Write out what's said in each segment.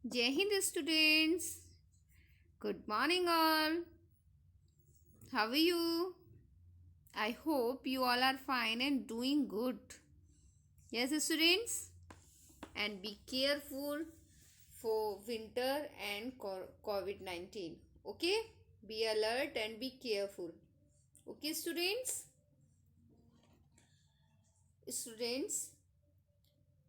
Jai Hind students. Good morning all. How are you? I hope you all are fine and doing good. Yes students. And be careful for winter and COVID-19. Okay? Be alert and be careful. Okay students? Students,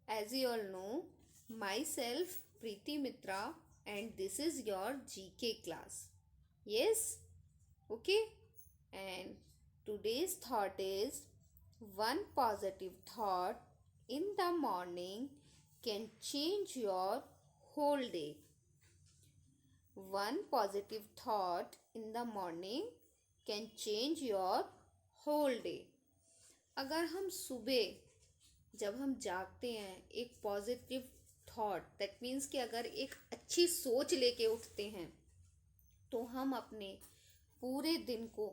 as you all know, myself Preeti Mitra and this is your GK class. Yes? Okay? And today's thought is one positive thought in the morning can change your whole day. One positive thought in the morning can change your whole day. अगर हम सुबह जब हम जागते हैं एक positive thought that means कि अगर एक अच्छी सोच लेके उठते हैं तो हम अपने पूरे दिन को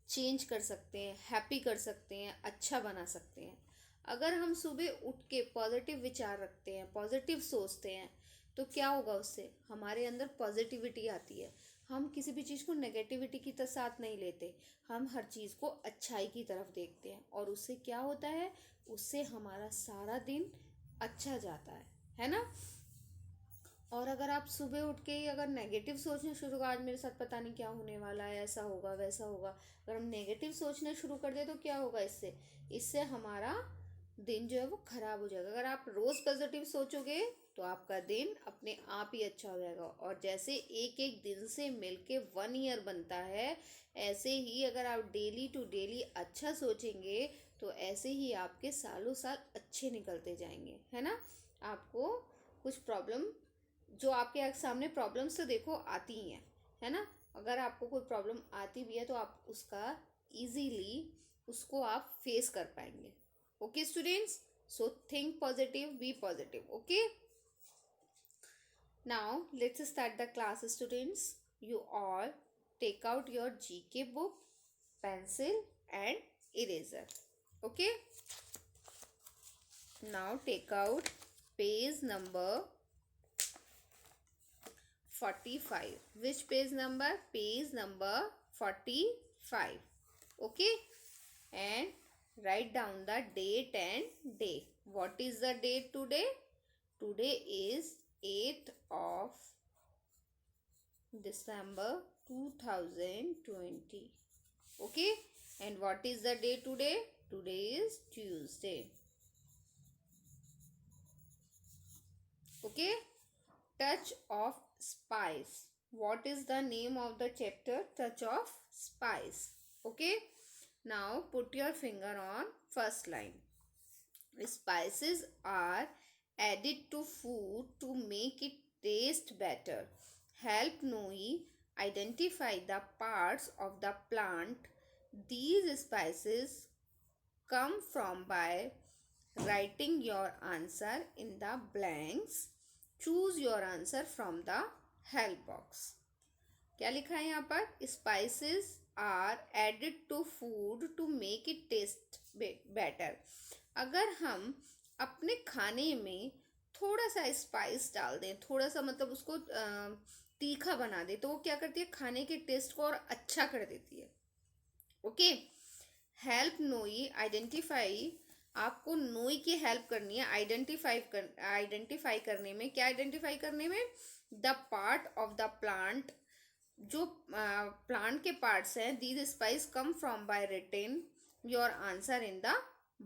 चेंज कर सकते हैं, हैप्पी कर सकते हैं, अच्छा बना सकते हैं। अगर हम सुबह उठ के पॉजिटिव विचार रखते हैं, पॉजिटिव सोचते हैं, तो क्या होगा? उससे हमारे अंदर पॉजिटिविटी आती है। हम किसी भी चीज़ को नेगेटिविटी की साथ नहीं लेते, हम हर चीज़ को अच्छाई की तरफ देखते हैं और उससे क्या होता है? उससे हमारा सारा दिन अच्छा जाता है ना? और अगर आप सुबह उठ के ही अगर नेगेटिव सोचना शुरू कर, आज मेरे साथ पता नहीं क्या होने वाला है, ऐसा होगा वैसा होगा, अगर हम नेगेटिव सोचना शुरू कर दे तो क्या होगा? इससे इससे हमारा दिन जो है वो खराब हो जाएगा। अगर आप रोज़ पॉजिटिव सोचोगे तो आपका दिन अपने आप ही अच्छा हो जाएगा। और जैसे एक एक दिन से मिलके 1 ईयर बनता है, ऐसे ही अगर आप डेली टू डेली अच्छा सोचेंगे तो ऐसे ही आपके सालों साल अच्छे निकलते जाएंगे, है ना? आपको कुछ प्रॉब्लम, जो आपके सामने प्रॉब्लम्स तो देखो आती ही हैं, है ना? अगर आपको कोई प्रॉब्लम आती भी है तो आप उसका इजीली उसको आप फेस कर पाएंगे। Okay students, so think positive, be positive. Okay, now let's start the class students. You all take out your GK book, pencil and eraser. Okay, now take out page number 45. Which page number? Page number 45. Okay, and write down the date and day. What is the date today? Today is 8th of December 2020. Okay, and what is the day today? Today is Tuesday. Okay, touch of spice. What is the name of the chapter? Touch of spice. Okay, now put your finger on first line. Spices are added to food to make it taste better. Help Noi identify the parts of the plant these spices come from by writing your answer in the blanks. Choose your answer from the help box. क्या लिखा है यहाँ पर? Spices are added to food to make it taste better. अगर हम अपने खाने में थोड़ा सा स्पाइस डाल दें, थोड़ा सा मतलब उसको तीखा बना दे, तो वो क्या करती है? खाने के टेस्ट को और अच्छा कर देती है। ओके, हेल्प नोई आइडेंटिफाई। आपको नोई की हेल्प करनी है आइडेंटिफाई करने में। क्या आइडेंटिफाई करने में? The part of the plant, जो प्लांट के पार्ट्स हैं। These spice come from by written your answer in the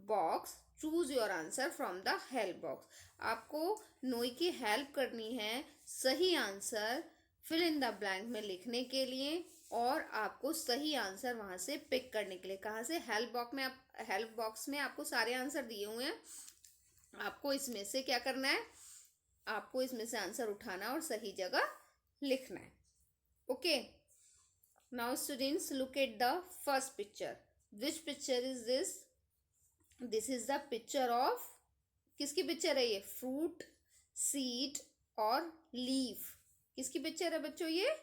box. Choose your answer from the help box. आपको नोई की हेल्प करनी है सही answer fill in the blank में लिखने के लिए, और आपको सही आंसर वहां से पिक करने के लिए। कहाँ से? हेल्प बॉक्स में। हेल्प बॉक्स में आपको सारे आंसर दिए हुए हैं, आपको इसमें से क्या करना है? आपको इसमें से आंसर उठाना और सही जगह लिखना है। Okay, now students look at the first picture. Which picture is this? This is the picture of, किसकी पिक्चर है ये? फ्रूट, सीड और लीफ। किसकी पिक्चर है बच्चों ये?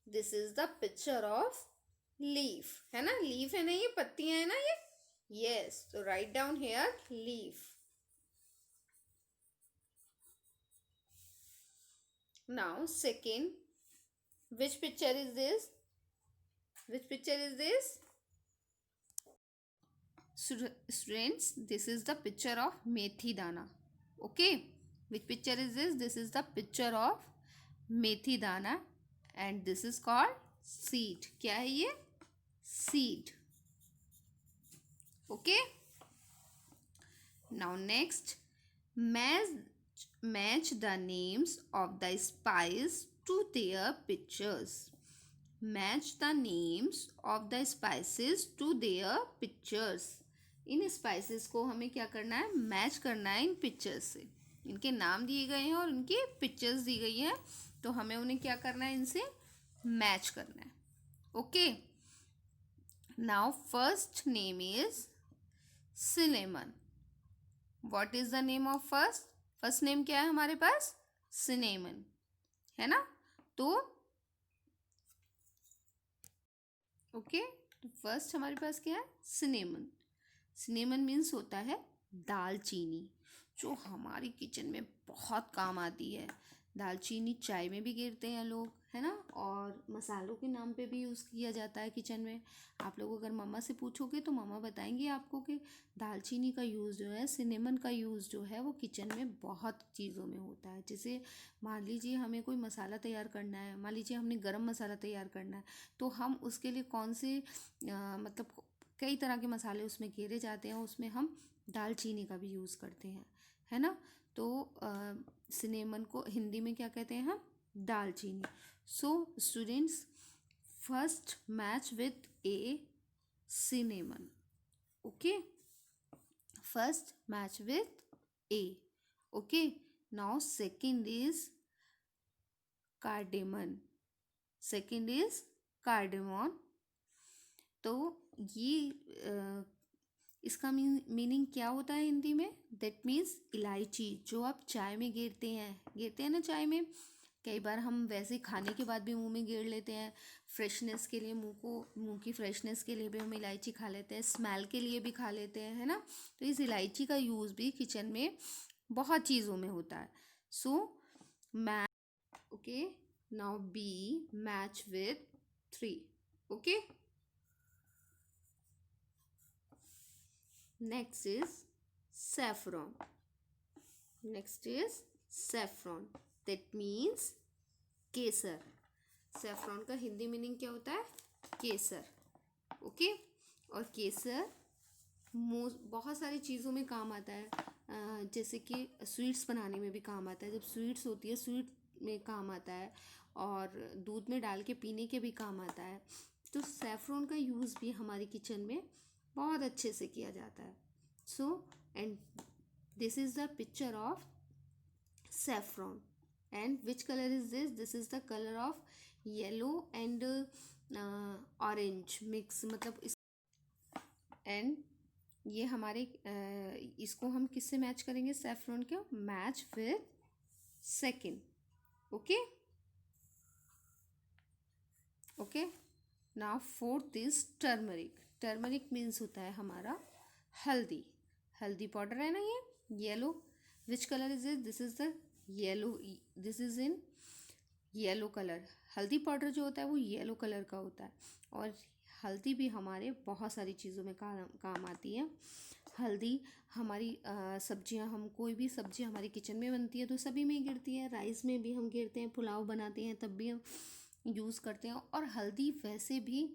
This is the picture of leaf, है ना? लीफ है ना, ये पत्तियां है ना ये। यस, तो write down here leaf. Now second, which picture is this? Which picture is this? Students, this is the picture of methi dana. Okay, which picture is this? This is the picture of methi dana and this is called seed. क्या है ये? Seed. Okay. Now next, match the names of the spice to their pictures. Match the names of the spices to their pictures. In spices को हमें क्या करना है? Match करना है इन पिक्चर्स से. इनके नाम दिए गए हैं और इनकी पिक्चर्स दी गई हैं, तो हमें उन्हें क्या करना है? इनसे मैच करना है. Okay. Now first name is cinnamon. What is the name of first name क्या है हमारे पास? सिनेमन, है ना? तो ओके, तो फर्स्ट हमारे पास क्या है? सिनेमन. सिनेमन मीन्स होता है दालचीनी, जो हमारी किचन में बहुत काम आती है. दालचीनी चाय में भी गिरते हैं लोग, है ना? और मसालों के नाम पे भी यूज़ किया जाता है किचन में. आप लोग अगर मम्मा से पूछोगे तो मम्मा बताएंगी आपको कि दालचीनी का यूज़ जो है, सिनेमन का यूज़ जो है, वो किचन में बहुत चीज़ों में होता है. जैसे मान लीजिए हमें कोई मसाला तैयार करना है, मान लीजिए हमने गरम मसाला तैयार करना है, तो हम उसके लिए कौन से मतलब कई तरह के मसाले उसमें घेरे जाते हैं, उसमें हम दालचीनी का भी यूज़ करते हैं, है ना? तो सिनेमन को हिंदी में क्या कहते हैं हम? दालचीनी. So students, first match with A cinnamon. Okay, first match with A. Okay. Now second is cardamom. Second is cardamom. तो ये इसका मीनिंग क्या होता है हिंदी में? दैट मीन्स इलायची, जो आप चाय में गिरते हैं ना चाय में. कई बार हम वैसे खाने के बाद भी मुंह में गिर लेते हैं. फ्रेशनेस के लिए, मुंह की फ्रेशनेस के लिए भी हम इलायची खा लेते हैं. स्मेल के लिए भी खा लेते हैं, है ना? तो इस इलायची का यूज़ भी किचन में बहुत चीज़ों में होता है. So match. Okay. Now B match with 3. Okay. Next is saffron. Next is saffron. That means kesar. saffron का हिंदी मीनिंग क्या होता है? केसर. ओके. और केसर बहुत सारी चीज़ों में काम आता है. जैसे कि स्वीट्स बनाने में भी काम आता है. जब स्वीट्स होती है, स्वीट में काम आता है, और दूध में डाल के पीने के भी काम आता है. तो सैफरॉन का यूज़ भी हमारी किचन में बहुत अच्छे से किया जाता है. So and this is the picture of saffron. And which colour is this? This is the colour of yellow and orange mix. मतलब इस एंड ये हमारे इसको हम किससे मैच करेंगे? सैफरॉन को match with second. Okay. Okay. Now fourth is turmeric. Turmeric means होता है हमारा हल्दी. हल्दी पाउडर है ना ये, yellow. Which colour is it? This is the yellow. This is in yellow colour. हल्दी पाउडर जो होता है वो येलो कलर का होता है. और हल्दी भी हमारे बहुत सारी चीज़ों में काम आती है. हल्दी हमारी सब्जियां, हम कोई भी सब्जी हमारी किचन में बनती है तो सभी में गिरती है. राइस में भी हम गिरते हैं, पुलाव बनाते हैं तब भी हम यूज़ करते हैं. और हल्दी वैसे भी,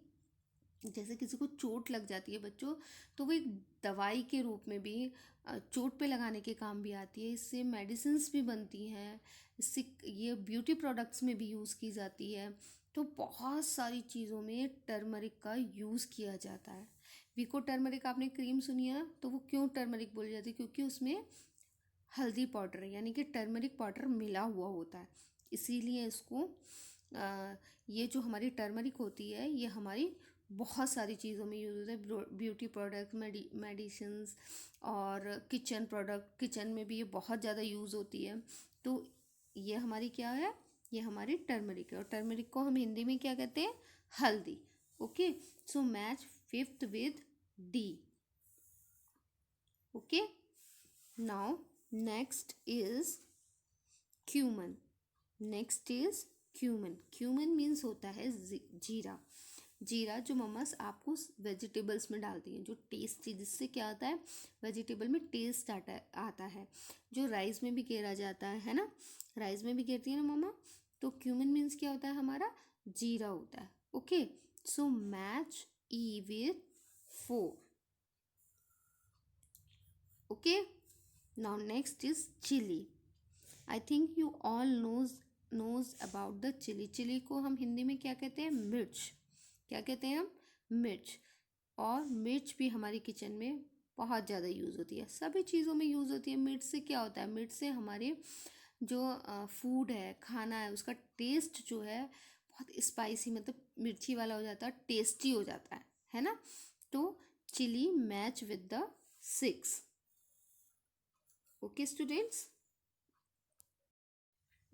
जैसे किसी को चोट लग जाती है बच्चों, तो वो एक दवाई के रूप में भी चोट पे लगाने के काम भी आती है. इससे मेडिसिन्स भी बनती हैं. इससे ये ब्यूटी प्रोडक्ट्स में भी यूज़ की जाती है. तो बहुत सारी चीज़ों में टर्मरिक का यूज़ किया जाता है. विको टर्मरिक आपने क्रीम सुनी है, तो वो क्यों टर्मरिक बोली जाती है? क्योंकि उसमें हल्दी पाउडर यानी कि टर्मरिक पाउडर मिला हुआ होता है. इसीलिए इसको ये जो हमारी टर्मरिक होती है, ये हमारी बहुत सारी चीज़ों में यूज़ होता है. ब्यूटी प्रोडक्ट, मेडिसिन्स और किचन प्रोडक्ट, किचन में भी ये बहुत ज़्यादा यूज़ होती है. तो ये हमारी क्या है? ये हमारी टर्मरिक है. और टर्मरिक को हम हिंदी में क्या कहते हैं? हल्दी. Okay. So match fifth with D. Okay. Now next is cumin. Next is cumin. Cumin means होता है जीरा. जीरा जो मम्मास आपको वेजिटेबल्स में डालती हैं, जो टेस्टी, जिससे क्या होता है वेजिटेबल में टेस्ट आता है. जो राइस में भी घेरा जाता है ना, राइस में भी घेरती है ना मम्मा. तो क्यूमिन मीन्स क्या होता है हमारा जीरा होता है. Okay, so match E with 4. Okay, now next is chilli. I think you all knows about the chilli. Chilli को हम हिंदी में क्या कहते हैं, मिर्च. क्या कहते हैं हम, मिर्च. और मिर्च भी हमारी किचन में बहुत ज़्यादा यूज़ होती है, सभी चीज़ों में यूज़ होती है. मिर्च से क्या होता है, मिर्च से हमारे जो फूड है, खाना है, उसका टेस्ट जो है बहुत स्पाइसी, मतलब मिर्ची वाला हो जाता है, टेस्टी हो जाता है ना. तो chilli match with the 6. Okay students,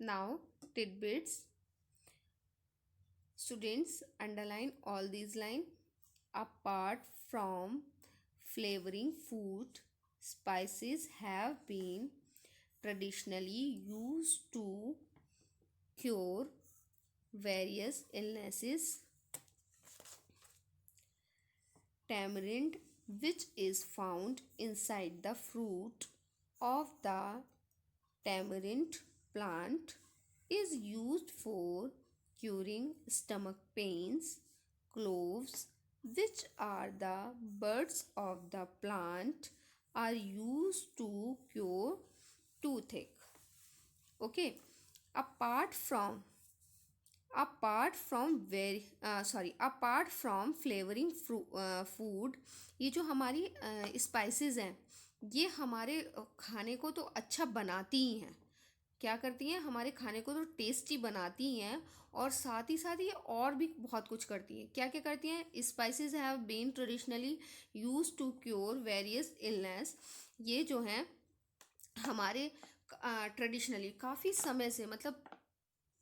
now tidbits. Students, underline all these lines. Apart from flavoring food, spices have been traditionally used to cure various illnesses. Tamarind, which is found inside the fruit of the tamarind plant, is used for curing stomach pains. Cloves, which are the buds of the plant, are used to cure toothache. Okay, apart from apart from flavoring food, ये जो हमारी spices हैं, ये हमारे खाने को तो अच्छा बनाती ही हैं. क्या करती हैं, हमारे खाने को तो टेस्टी बनाती हैं, और साथ ही साथ ये और भी बहुत कुछ करती हैं. क्या क्या करती हैं, spices have been traditionally use to cure various illness. ये जो हैं हमारे ट्रेडिशनली काफ़ी समय से, मतलब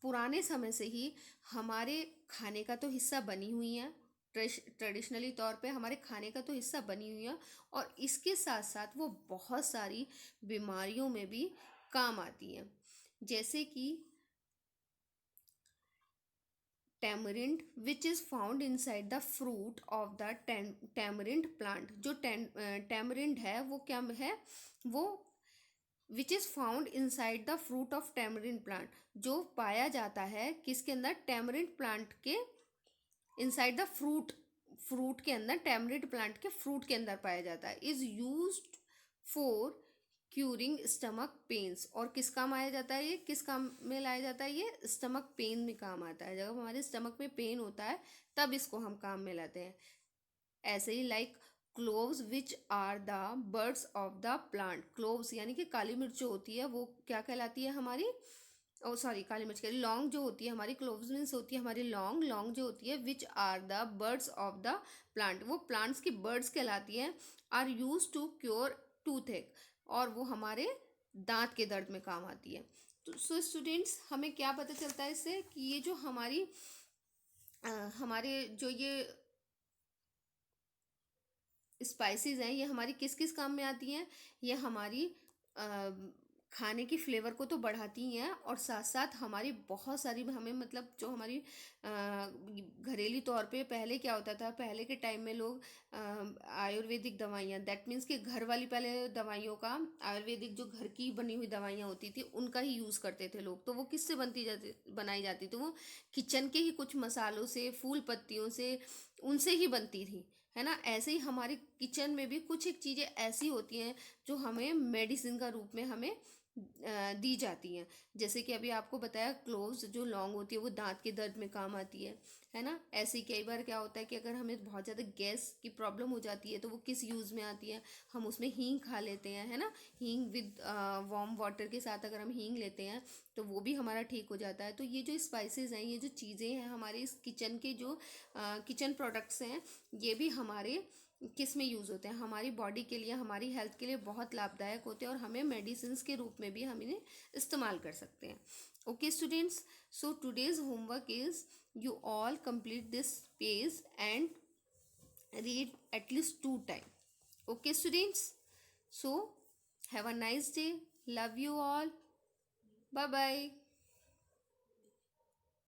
पुराने समय से ही हमारे खाने का तो हिस्सा बनी हुई हैं. ट्रेडिशनली तौर पे हमारे खाने का तो हिस्सा बनी हुई है, और इसके साथ साथ वो बहुत सारी बीमारियों में भी काम आती हैं. जैसे कि tamarind which is found inside the fruit of the tamarind plant. जो टैमरिंड है वो क्या है, वो which is found inside the fruit of tamarind plant, जो पाया जाता है किसके अंदर, टैमरिंड प्लांट के इनसाइड द फ्रूट के अंदर, टैमरिंड प्लांट के फ्रूट के अंदर पाया जाता है. Is used for curing stomach pains. और किस काम आया जाता है, ये किस काम में लाया जाता है, ये स्टमक पेन में काम आता है. जब हमारे स्टमक में पेन होता है तब इसको हम काम में लाते हैं. ऐसे ही like cloves which are the birds of the plant. Cloves यानी कि काली मिर्च जो होती है वो क्या कहलाती है हमारी, ओ सॉरी काली मिर्च कह रही, लौंग जो होती है हमारी, क्लोव्स मीन्स होती है हमारी लौंग. लौंग जो होती है which are the birds of the plant, वो प्लांट्स की बर्ड्स कहलाती हैं. Are use to cure toothache, और वो हमारे दांत के दर्द में काम आती है. तो सो स्टूडेंट्स, हमें क्या पता चलता है इससे कि ये जो हमारी हमारे जो ये स्पाइसेस हैं, ये हमारी किस किस काम में आती हैं. ये हमारी खाने की फ्लेवर को तो बढ़ाती ही हैं, और साथ साथ हमारी बहुत सारी, हमें मतलब जो हमारी घरेलू तौर पे पहले क्या होता था, पहले के टाइम में लोग आयुर्वेदिक दवाइयाँ, दैट मीन्स कि घर वाली पहले दवाइयों का, आयुर्वेदिक जो घर की बनी हुई दवाइयाँ होती थी उनका ही यूज़ करते थे लोग. तो वो किससे बनाई जाती थी, वो किचन के ही कुछ मसालों से, फूल पत्तियों से, उनसे ही बनती थी, है ना. ऐसे ही हमारे किचन में भी कुछ एक चीज़ें ऐसी होती हैं जो हमें मेडिसिन का रूप में हमें दी जाती हैं. जैसे कि अभी आपको बताया, क्लोव्स जो लौंग होती है वो दांत के दर्द में काम आती है ना. ऐसे ही कई बार क्या होता है कि अगर हमें बहुत ज़्यादा गैस की प्रॉब्लम हो जाती है तो वो किस यूज़ में आती है, हम उसमें हींग खा लेते हैं, है ना. हींग विद वार्म वाटर के साथ अगर हम हींग लेते हैं तो वो भी हमारा ठीक हो जाता है. तो ये जो स्पाइसेस हैं, ये जो चीज़ें हैं हमारे इस किचन के, जो किचन प्रोडक्ट्स हैं, ये भी हमारे किस में यूज़ होते हैं, हमारी बॉडी के लिए, हमारी हेल्थ के लिए बहुत लाभदायक होते हैं, और हमें मेडिसिन के रूप में भी हम इन्हें इस्तेमाल कर सकते हैं. Okay students, so today's homework is you all complete this page and read at least 2 times. Okay students, so have a nice day. Love you all. Bye bye.